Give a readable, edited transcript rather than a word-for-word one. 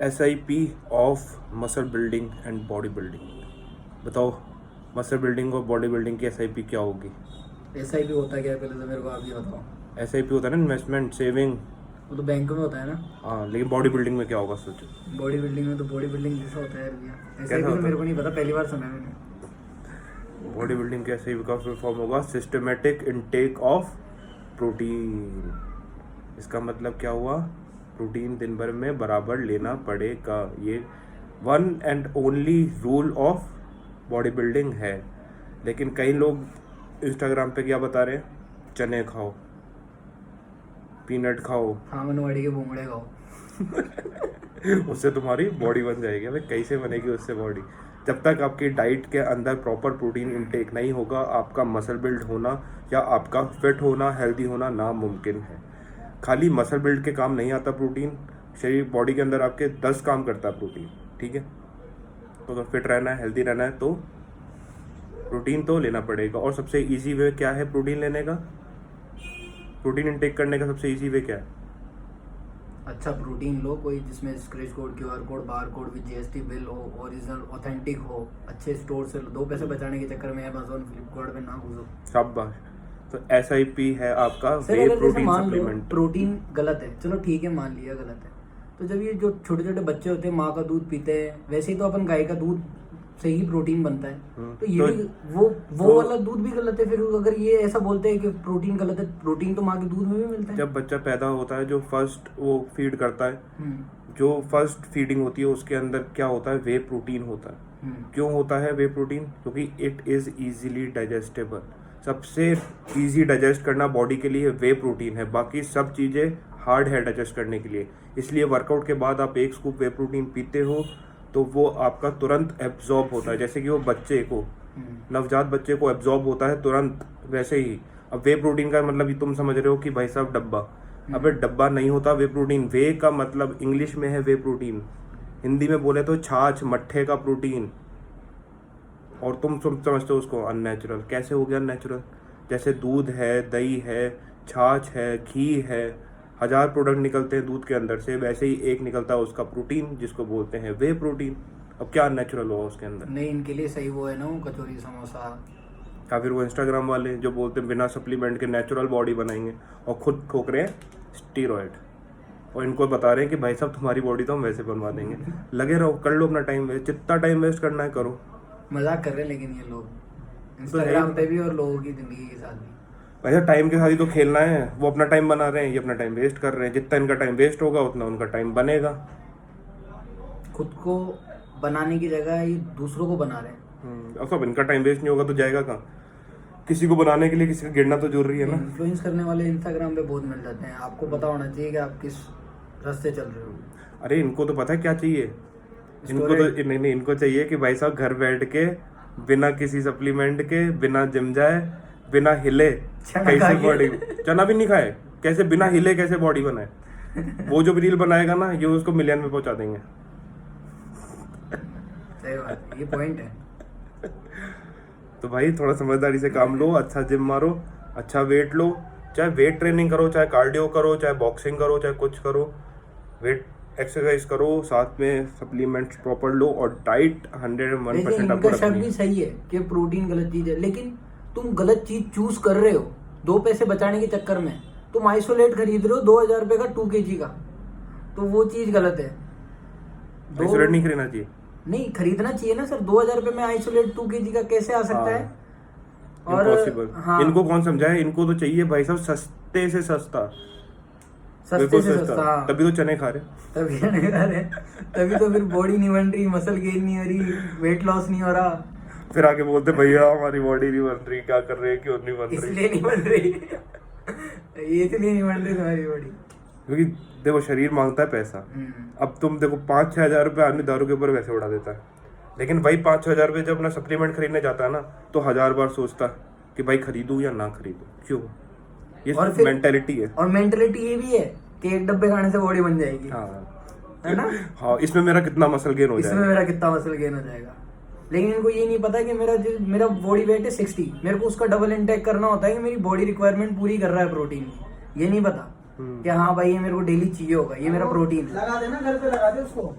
SIP of muscle building and body building. बताओ, muscle building और body building की SIP क्या होगी? SIP होता क्या है पहले तो मेरे को आप ये बताओ। SIP होता है ना, इन्वेस्टमेंट सेविंग। वो तो बैंक में होता है ना। हाँ, लेकिन बॉडी बिल्डिंग में क्या होगा सोचो। बॉडी बिल्डिंग में तो बॉडी बिल्डिंग जैसा होता है यार भैया। कैसा SIP तो होता है? मेरे को नहीं पता, पहली बार सुना है मैंने। बॉडी बिल्डिंग के SIP का फुल फॉर्म होगा सिस्टमेटिक इनटेक ऑफ प्रोटीन। इसका मतलब क्या हुआ? प्रोटीन दिन भर में बराबर लेना पड़ेगा। ये one and only rule of body building है। लेकिन कई लोग इंस्टाग्राम पे क्या बता रहे हैं? चने खाओ, पीनट खाओ, आंगनवाड़ी के भूंगड़े खाओ। उससे तुम्हारी बॉडी बन जाएगी। भाई कैसे बनेगी उससे बॉडी? जब तक आपकी डाइट के अंदर प्रॉपर प्रोटीन इनटेक नहीं होगा, आपका मसल बिल्ड होना या आपका फिट होना, हेल्दी होना नामुमकिन है। खाली मसल बिल्ड के काम नहीं आता प्रोटीन। शरीर बॉडी के अंदर आपके 10 काम करता है प्रोटीन, ठीक है? तो अगर फिट रहना है, हेल्दी रहना है तो प्रोटीन तो लेना पड़ेगा। और सबसे इजी वे क्या है प्रोटीन लेने का? प्रोटीन इनटेक करने का सबसे इजी वे क्या है? अच्छा प्रोटीन लो कोई जिसमें scratch code, QR code, bar code with GST bill हो, ओरिजिनल ऑथेंटिक हो, अच्छे स्टोर से लो। 2 पैसे बचाने के चक्कर में Amazon फ्लिपकार्ट पे ना घुसो। शाबाश। तो SIP है आपका सर वे अगर जैसे प्रोटीन मान लो सप्लीमेंट। प्रोटीन गलत है, चलो ठीक है मान लिया गलत है, तो जब ये जो छोटे छोटे बच्चे होते हैं माँ का दूध पीते हैं, वैसे ही तो अपन गाय का दूध से ही प्रोटीन बनता है। तो ये तो- भी वो वाला दूध भी गलत है। फिर अगर ये ऐसा बोलते हैं कि प्रोटीन गलत है, प्रोटीन तो माँ के दूध में भी मिलता है। जब बच्चा पैदा होता है, जो फर्स्ट वो फीड करता है, हम्म, जो फर्स्ट फीडिंग होती है उसके अंदर क्या होता है? वे प्रोटीन होता है। क्यों होता है वे प्रोटीन? क्योंकि इट इज़ इजीली डाइजेस्टेबल। सबसे इजी डाइजेस्ट करना बॉडी के लिए वे प्रोटीन है। बाकी सब चीज़ें हार्ड है डाइजेस्ट करने के लिए। इसलिए वर्कआउट के बाद आप 1 स्कूप वे प्रोटीन पीते हो तो वो आपका तुरंत एब्जॉर्ब होता है। जैसे कि वो बच्चे को, नवजात बच्चे को एब्जॉर्ब होता है तुरंत, वैसे ही अब वे प्रोटीन का मतलब तुम समझ रहे हो कि भाई साहब डब्बा। अबे डब्बा नहीं होता वे प्रोटीन। वे का मतलब इंग्लिश में है वे प्रोटीन, हिंदी में बोले तो छाछ, मट्ठे का प्रोटीन। और तुम समझते हो उसको अननेचुरल। कैसे हो गया अननेचुरल? जैसे दूध है, दही है, छाछ है, घी है, 1000 प्रोडक्ट निकलते हैं दूध के अंदर से, वैसे ही एक निकलता है उसका प्रोटीन जिसको बोलते हैं वे प्रोटीन। अब क्या अननेचुरल हुआ उसके अंदर? नहीं इनके लिए सही वो है ना, वो कचौरी समोसा। या फिर वो इंस्टाग्राम वाले जो बोलते हैं बिना सप्लीमेंट के नेचुरल बॉडी बनाएंगे और खुद ठोक रहे हैं स्टीरॉयड, और इनको बता रहे हैं कि भाई साहब तुम्हारी बॉडी तो हम वैसे बनवा देंगे। लगे रहो, कर लो अपना टाइम वेस्ट, जितना टाइम वेस्ट करना है करो। मजाक कर रहे हैं लेकिन ये लोग इंस्टाग्राम पे भी और लोगों की जिंदगी के साथ भी। भैया टाइम के साथ ही तो खेलना है। वो अपना टाइम बना रहे हैं, ये अपना टाइम वेस्ट कर रहे हैं। जितना इनका टाइम वेस्ट होगा उतना उनका टाइम बनेगा। खुद को बनाने की जगह ये दूसरों को बना रहे हैं। अब सब इनका टाइम वेस्ट नहीं होगा तो जाएगा कहाँ? किसी को बनाने के लिए किसी का गिरना तो जरूरी है ना। इन्फ्लुएंस करने वाले इंस्टाग्राम पे बहुत मिल जाते हैं। आपको पता होना चाहिए कि आप किस रास्ते चल रहे हो। अरे इनको तो पता है क्या चाहिए। इनको तो नहीं, इनको चाहिए कि भाई साहब घर बैठ के बिना किसी सप्लीमेंट के, बिना जिम जाए, बिना हिले कैसे बॉडी। चना भी नहीं खाए, कैसे बिना हिले कैसे बॉडी बनाए? वो जो रील बनाएगा ना, ये उसको मिलियन में पहुंचा देंगे। सही बात है, ये पॉइंट है। तो भाई थोड़ा समझदारी से काम लो, अच्छा जिम मारो, अच्छा वेट लो, चाहे वेट ट्रेनिंग करो, चाहे कार्डियो करो, चाहे बॉक्सिंग करो, चाहे कुछ करो, वेट एक्सरसाइज करो, साथ में सप्लीमेंट्स प्रॉपर लो और डाइट 101% आपको इनका शक रखनी भी है। सही है कि प्रोटीन गलत चीज है, लेकिन तुम गलत चीज चूज कर रहे हो 2 पैसे बचाने के चक्कर में। तुम आइसोलेट खरीद रहे हो 2000 रुपए का 2 kg का, तो वो चीज गलत है। आइसोलेट नहीं खरीदना चाहिए। नहीं खरीदना चाहिए ना सर। 2000 रुपए में आइसोलेट 2 kg का कैसे आ सकता है? और इम्पॉसिबल। हाँ, इनको कौन समझाए? इनको तो चाहिए भाई साहब सस्ते से सस्ता, सस्ते बिल्कुल से सस्ता। हाँ। तभी तो चने खा रहे। तभी नहीं खा रहे, तभी तो फिर बॉडी नहीं बन रही, मसल गेन नहीं हो रही, वेट लॉस नहीं हो रहा। फिर आके बोलते भैया हमारी बॉडी नहीं बन रही, क्या कर रहे हैं, क्यों नहीं बन रही? इसलिए नहीं बन रही। ये इसलिए नहीं बन रही तुम्हारी बॉडी। क्योंकि देखो शरीर मांगता है पैसा। अब तुम देखो 5-6 हजार रुपये आदमी दारू के ऊपर वैसे उड़ा देता है, लेकिन भाई 5-6 हजार रुपये जब अपना सप्लीमेंट खरीदने जाता है ना, तो 1000 बार सोचता है कि भाई खरीदूं या ना खरीदूं। क्यों? ये और फिर मेंटेलिटी है। और मेंटेलिटी ये भी है कि 1 डब्बे खाने से बॉडी बन जाएगी। हाँ है ना? हाँ, इसमें मेरा कितना मसल गेन हो इसमें जाएगा। मेरा कितना मसल गेन हो जाएगा। लेकिन इनको ये नहीं पता कि मेरा बॉडी वेट है 60, मेरे को उसका डबल इंटेक करना होता है कि मेरी बॉडी रिक्वायरमेंट पूरी कर रहा है प्रोटीन की। ये नहीं पता। कि हाँ भाई ये मेरे को डेली चाहिए होगा, ये मेरा प्रोटीन है। लगा देना घर पे, लगा दे उसको।